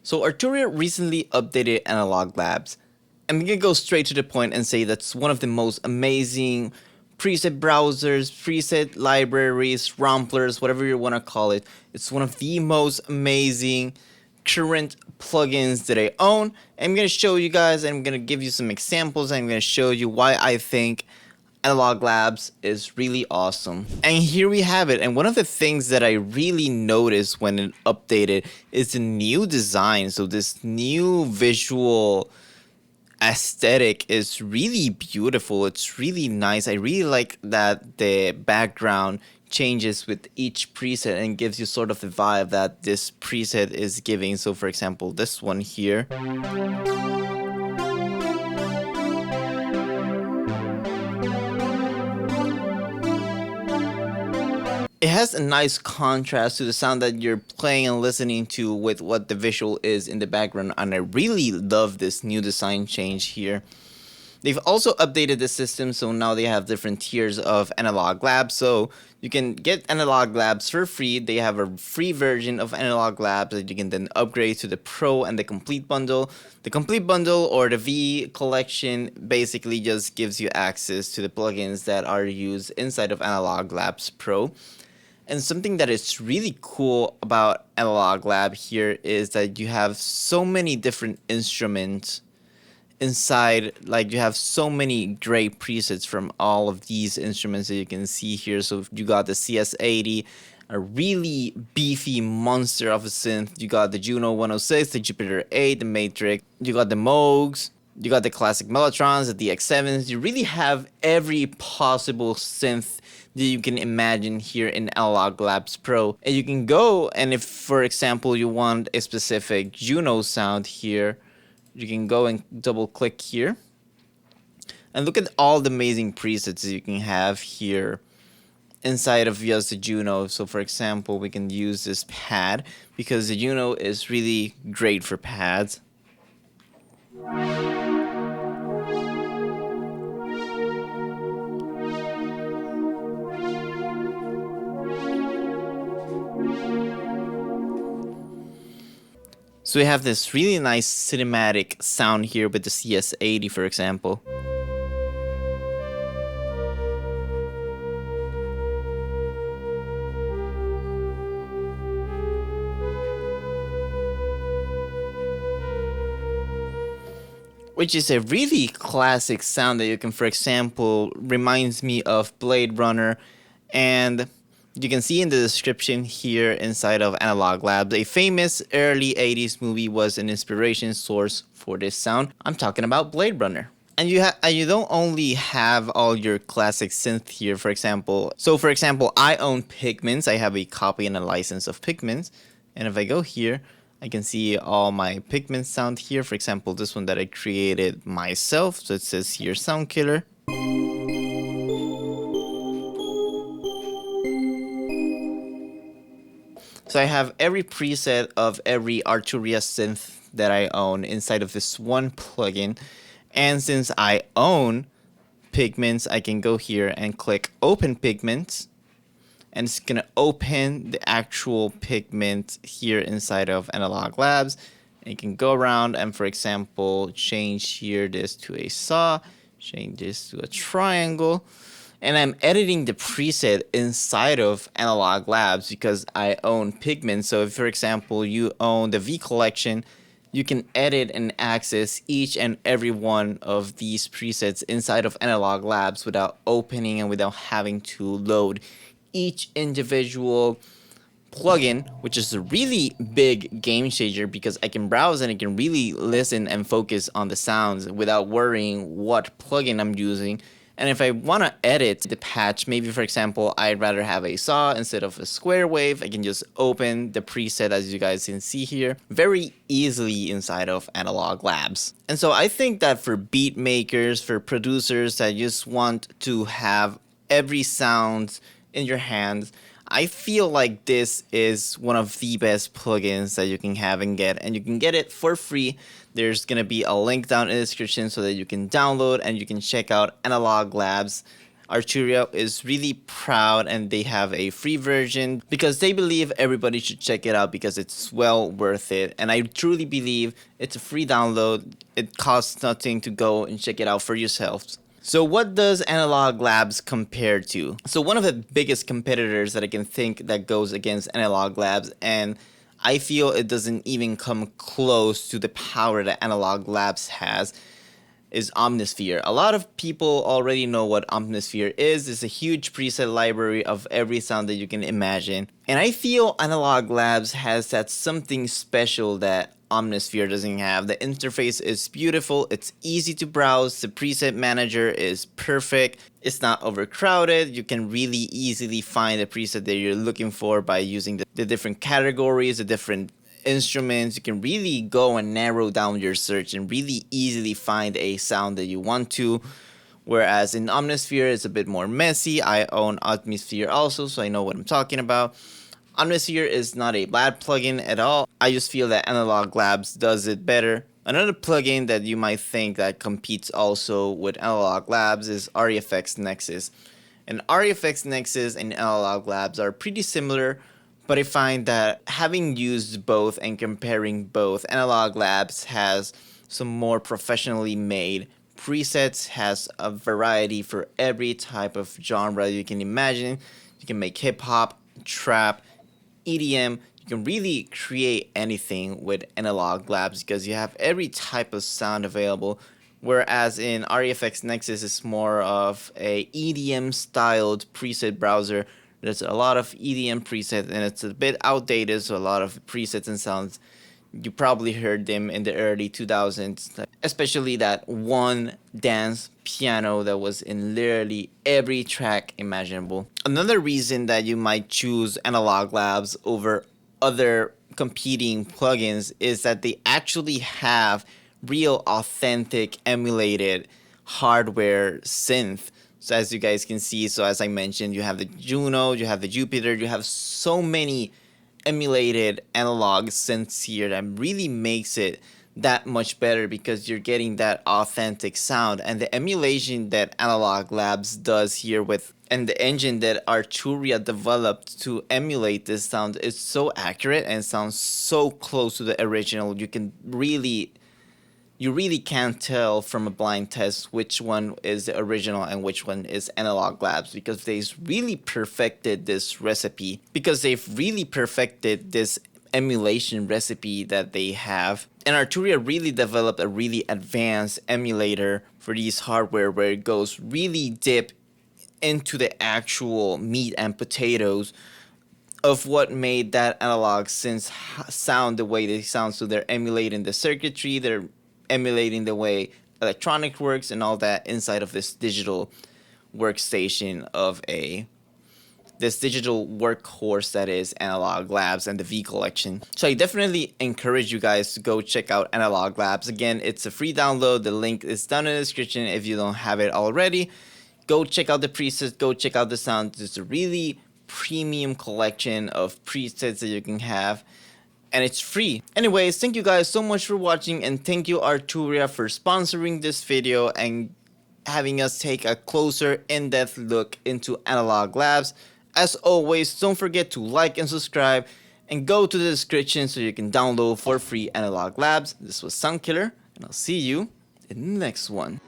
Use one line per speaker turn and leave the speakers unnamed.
So Arturia recently updated Analog Labs. I'm gonna go straight to the point and say that's one of the most amazing preset browsers, preset libraries, romplers, whatever you wanna call it. It's one of the most amazing current plugins that I own. I'm gonna show you guys, I'm gonna give you some examples, I'm gonna show you why I think Analog Labs is really awesome. And here we have it. And one of the things that I really noticed when it updated is the new design. So this new visual aesthetic is really beautiful. It's really nice. I really like that the background changes with each preset and gives you sort of the vibe that this preset is giving. So for example, this one here. It has a nice contrast to the sound that you're playing and listening to with what the visual is in the background, and I really love this new design change here. They've also updated the system, so now they have different tiers of Analog Labs. So you can get Analog Labs for free. They have a free version of Analog Labs that you can then upgrade to the Pro and the Complete Bundle. The Complete Bundle or the V collection basically just gives you access to the plugins that are used inside of Analog Labs Pro. And something that is really cool about Analog Lab here is that you have so many different instruments inside. Like you have so many great presets from all of these instruments that you can see here. So you got the CS80, a really beefy monster of a synth. You got the Juno 106, the Jupiter 8, the Matrix. You got the Moogs. You got the classic Mellotrons, the DX7s. You really have every possible synth that you can imagine here in Analog Labs Pro. And you can go, and if, for example, you want a specific Juno sound here, you can go and double click here. And look at all the amazing presets you can have here inside of just the Juno. So for example, we can use this pad because the Juno is really great for pads. So we have this really nice cinematic sound here with the CS80, for example. Which is a really classic sound that you can, for example, reminds me of Blade Runner. And you can see in the description here inside of Analog Labs, a famous early 80s movie was an inspiration source for this sound. I'm talking about Blade Runner. And you don't only have all your classic synth here, for example. So for example, I own Pigments. I have a copy and a license of Pigments. And if I go here, I can see all my Pigment sound here. For example, this one that I created myself. So it says here Sound Killer. So I have every preset of every Arturia synth that I own inside of this one plugin. And since I own Pigments, I can go here and click Open Pigments. And it's going to open the actual pigment here inside of Analog Labs. And you can go around and, for example, change here this to a saw, change this to a triangle. And I'm editing the preset inside of Analog Labs because I own Pigment. So if, for example, you own the V collection, you can edit and access each and every one of these presets inside of Analog Labs without opening and without having to load each individual plugin, which is a really big game changer because I can browse and I can really listen and focus on the sounds without worrying what plugin I'm using. And if I want to edit the patch, maybe for example, I'd rather have a saw instead of a square wave, I can just open the preset, as you guys can see here, very easily inside of Analog Labs. And so I think that for beat makers, for producers that just want to have every sound in your hands, I feel like this is one of the best plugins that you can have and get, and you can get it for free. There's gonna be a link down in the description so that you can download and you can check out Analog Labs Arturia is really proud and they have a free version because they believe everybody should check it out because it's well worth it. And I truly believe it's a free download. It costs nothing to go and check it out for yourselves. So what does Analog Labs compare to? So one of the biggest competitors that I can think that goes against Analog Labs, and I feel it doesn't even come close to the power that Analog Labs has, is Omnisphere. A lot of people already know what Omnisphere is. It's a huge preset library of every sound that you can imagine. And I feel Analog Labs has that something special that Omnisphere doesn't have. The interface is beautiful, it's easy to browse, the preset manager is perfect, it's not overcrowded, you can really easily find the preset that you're looking for by using the different categories, the different instruments. You can really go and narrow down your search and really easily find a sound that you want to. Whereas in Omnisphere, it's a bit more messy. I own Omnisphere also, so I know what I'm talking about. Omnisphere is not a bad plugin at all. I just feel that Analog Labs does it better. Another plugin that you might think that competes also with Analog Labs is REFX Nexus. And REFX Nexus and Analog Labs are pretty similar, but I find that having used both and comparing both, Analog Labs has some more professionally made presets, has a variety for every type of genre you can imagine. You can make hip hop, trap, EDM. You can really create anything with Analog Labs because you have every type of sound available. Whereas in REFX Nexus, it's more of a EDM styled preset browser. There's a lot of EDM presets and it's a bit outdated, so a lot of presets and sounds, you probably heard them in the early 2000s, especially that one dance piano that was in literally every track imaginable. Another reason that you might choose Analog Labs over other competing plugins is that they actually have real authentic emulated hardware synth. So as you guys can see, so as I mentioned, you have the Juno, you have the Jupiter, you have so many emulated analog synths here that really makes it that much better because you're getting that authentic sound. And the emulation that Analog Labs does here with and the engine that Arturia developed to emulate this sound is so accurate and sounds so close to the original. You really can't tell from a blind test which one is the original and which one is Analog Labs because they've really perfected this recipe. Because they've really perfected this emulation recipe that they have. And Arturia really developed a really advanced emulator for these hardware where it goes really deep into the actual meat and potatoes of what made that analog synth sound the way they sound. So they're emulating the circuitry, they're emulating the way electronic works and all that inside of this digital workstation of this digital workhorse that is Analog Labs and the V collection. So I definitely encourage you guys to go check out Analog Labs. Again, it's a free download. The link is down in the description if you don't have it already. Go check out the presets, go check out the sound. It's a really premium collection of presets that you can have. And it's free. Anyways, thank you guys so much for watching and thank you Arturia for sponsoring this video and having us take a closer in-depth look into Analog Labs. As always, don't forget to like and subscribe and go to the description so you can download for free Analog Labs. This was Soundkiller and I'll see you in the next one.